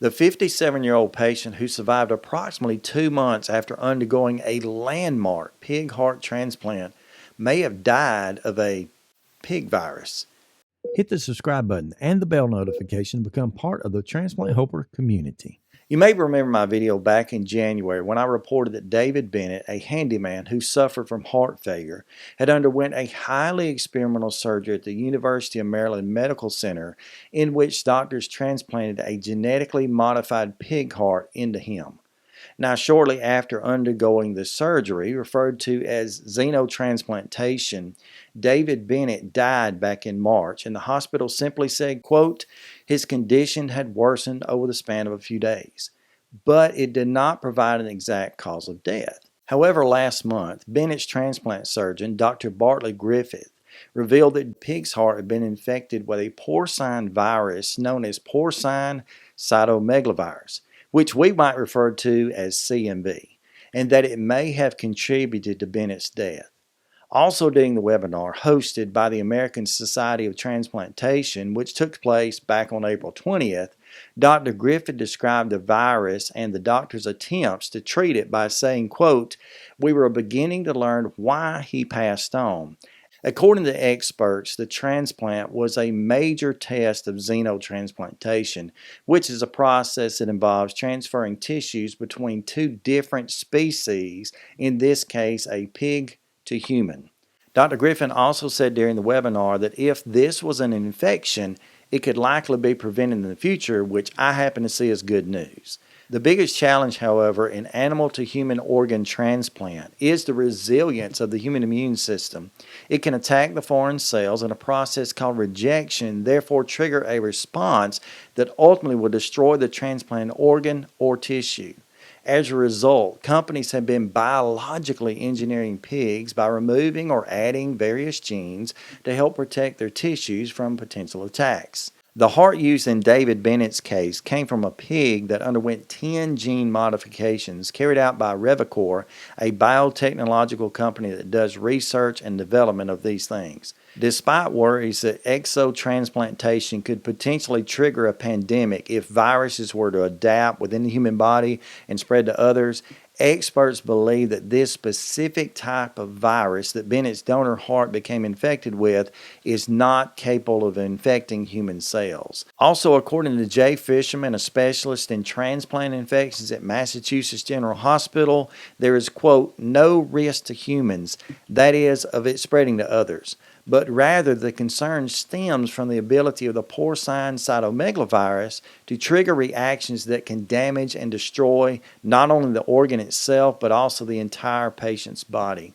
The 57-year-old patient who survived approximately 2 months after undergoing a landmark pig heart transplant may have died of a pig virus. Hit the subscribe button and the bell notification to become part of the Transplant Helper community. You may remember my video back in January when I reported that David Bennett, a handyman who suffered from heart failure, had underwent a highly experimental surgery at the University of Maryland Medical Center in which doctors transplanted a genetically modified pig heart into him. Now, shortly after undergoing the surgery, referred to as xenotransplantation, David Bennett died back in March, and the hospital simply said, quote, his condition had worsened over the span of a few days, but it did not provide an exact cause of death. However, last month, Bennett's transplant surgeon, Dr. Bartley Griffith, revealed that pig's heart had been infected with a porcine virus known as porcine cytomegalovirus, which we might refer to as CMV, and that it may have contributed to Bennett's death. Also during the webinar hosted by the American Society of Transplantation, which took place back on April 20th, Dr. Griffith described the virus and the doctor's attempts to treat it by saying, quote, we were beginning to learn why he passed on. According to experts, the transplant was a major test of xenotransplantation, which is a process that involves transferring tissues between two different species, in this case a pig to human. Dr. Griffin also said during the webinar that if this was an infection, it could likely be prevented in the future, which I happen to see as good news. The biggest challenge, however, in animal to human organ transplant is the resilience of the human immune system. It can attack the foreign cells in a process called rejection, therefore trigger a response that ultimately will destroy the transplanted organ or tissue. As a result, companies have been biologically engineering pigs by removing or adding various genes to help protect their tissues from potential attacks. The heart used in David Bennett's case came from a pig that underwent 10 gene modifications carried out by Revicor, a biotechnological company that does research and development of these things. Despite worries that xenotransplantation could potentially trigger a pandemic if viruses were to adapt within the human body and spread to others, experts believe that this specific type of virus that Bennett's donor heart became infected with is not capable of infecting human cells. Also, according to Jay Fisherman, a specialist in transplant infections at Massachusetts General Hospital, there is, quote, no risk to humans, that is, of it spreading to others, but rather the concern stems from the ability of the porcine cytomegalovirus to trigger reactions that can damage and destroy not only the organ itself, but also the entire patient's body.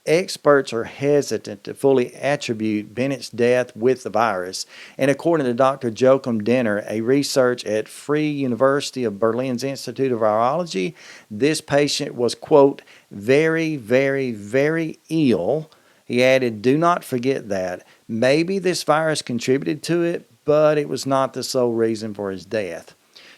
Experts are hesitant to fully attribute Bennett's death with the virus, and according to Dr. Joachim Denner, a researcher at Free University of Berlin's Institute of Virology, this patient was, quote, very, very, very ill. He added, do not forget that. Maybe this virus contributed to it, but it was not the sole reason for his death.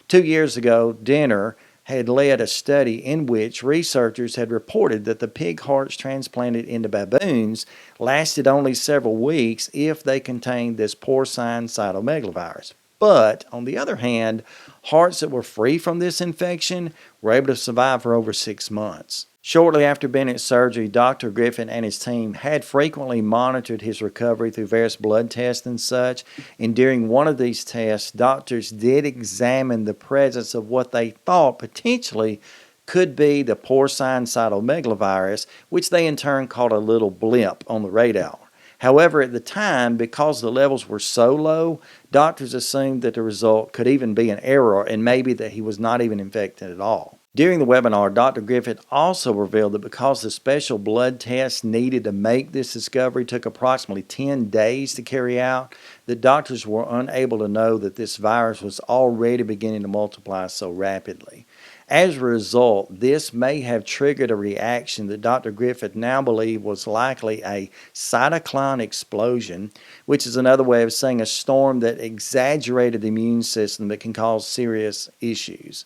2 years ago, Denner had led a study in which researchers had reported that the pig hearts transplanted into baboons lasted only several weeks if they contained this porcine cytomegalovirus. But, on the other hand, hearts that were free from this infection were able to survive for over 6 months. Shortly after Bennett's surgery, Dr. Griffin and his team had frequently monitored his recovery through various blood tests and such, and during one of these tests, doctors did examine the presence of what they thought potentially could be the porcine cytomegalovirus, which they in turn called a little blip on the radar. However, at the time, because the levels were so low, doctors assumed that the result could even be an error and maybe that he was not even infected at all. During the webinar, Dr. Griffith also revealed that because the special blood tests needed to make this discovery took approximately 10 days to carry out, the doctors were unable to know that this virus was already beginning to multiply so rapidly. As a result, this may have triggered a reaction that Dr. Griffith now believes was likely a cytokine explosion, which is another way of saying a storm that exaggerated the immune system that can cause serious issues.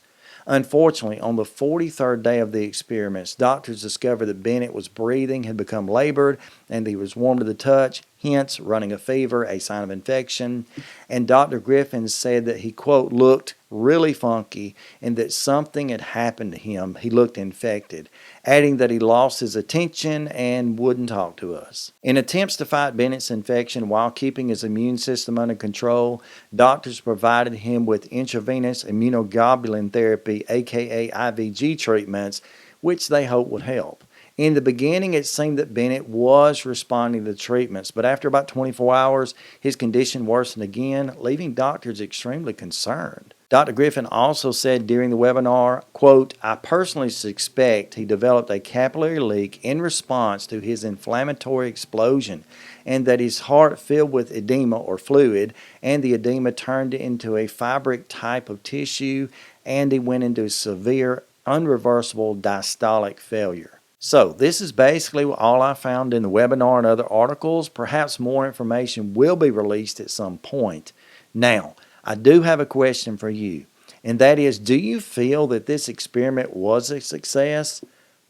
Unfortunately, on the 43rd day of the experiments, doctors discovered that Bennett was breathing, had become labored, and he was warm to the touch, hence running a fever, a sign of infection. And Dr. Griffin said that he, quote, looked really funky and that something had happened to him. He looked infected, adding that he lost his attention and wouldn't talk to us. In attempts to fight Bennett's infection while keeping his immune system under control, doctors provided him with intravenous immunoglobulin therapy, aka IVG treatments, which they hoped would help. In the beginning, it seemed that Bennett was responding to the treatments, but after about 24 hours, his condition worsened again, leaving doctors extremely concerned. Dr. Griffin also said during the webinar, quote, I personally suspect he developed a capillary leak in response to his inflammatory explosion and that his heart filled with edema or fluid, and the edema turned into a fibric type of tissue, and he went into severe, unreversible diastolic failure. So this is basically all I found in the webinar and other articles. Perhaps more information will be released at some point. Now, I do have a question for you, and that is, do you feel that this experiment was a success?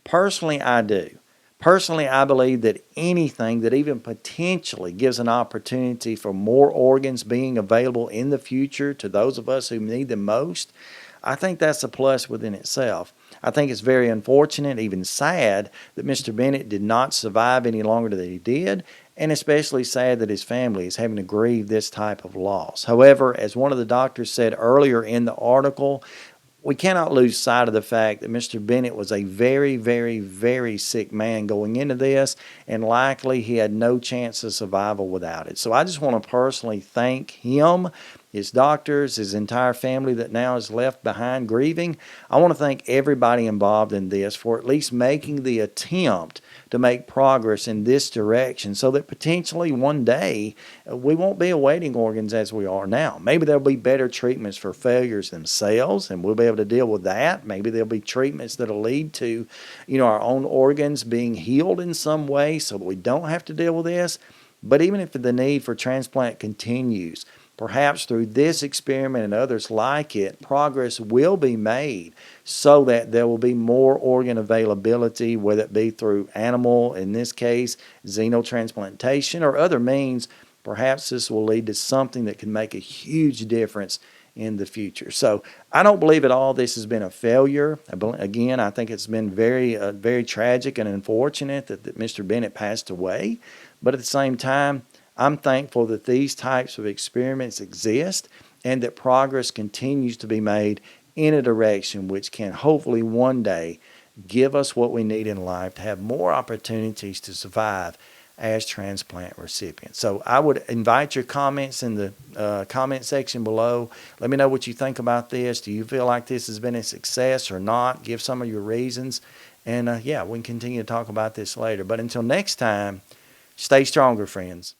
Personally, I do. Personally, I believe that anything that even potentially gives an opportunity for more organs being available in the future to those of us who need them most, I think that's a plus within itself. I think it's very unfortunate, even sad, that Mr. Bennett did not survive any longer than he did, and especially sad that his family is having to grieve this type of loss. However, as one of the doctors said earlier in the article, we cannot lose sight of the fact that Mr. Bennett was a very, very, very sick man going into this, and likely he had no chance of survival without it. So I just want to personally thank him, his doctors, his entire family that now is left behind grieving. I want to thank everybody involved in this for at least making the attempt to make progress in this direction so that potentially one day we won't be awaiting organs as we are now. Maybe there'll be better treatments for failures themselves and we'll be able to deal with that. Maybe there'll be treatments that'll lead to, our own organs being healed in some way so that we don't have to deal with this. But even if the need for transplant continues, perhaps through this experiment and others like it, progress will be made so that there will be more organ availability, whether it be through animal, in this case, xenotransplantation, or other means. Perhaps this will lead to something that can make a huge difference in the future. So I don't believe at all this has been a failure. Again, I think it's been very tragic and unfortunate that Mr. Bennett passed away. But at the same time, I'm thankful that these types of experiments exist and that progress continues to be made in a direction which can hopefully one day give us what we need in life to have more opportunities to survive as transplant recipients. So I would invite your comments in the comment section below. Let me know what you think about this. Do you feel like this has been a success or not? Give some of your reasons. And we can continue to talk about this later. But until next time, stay stronger, friends.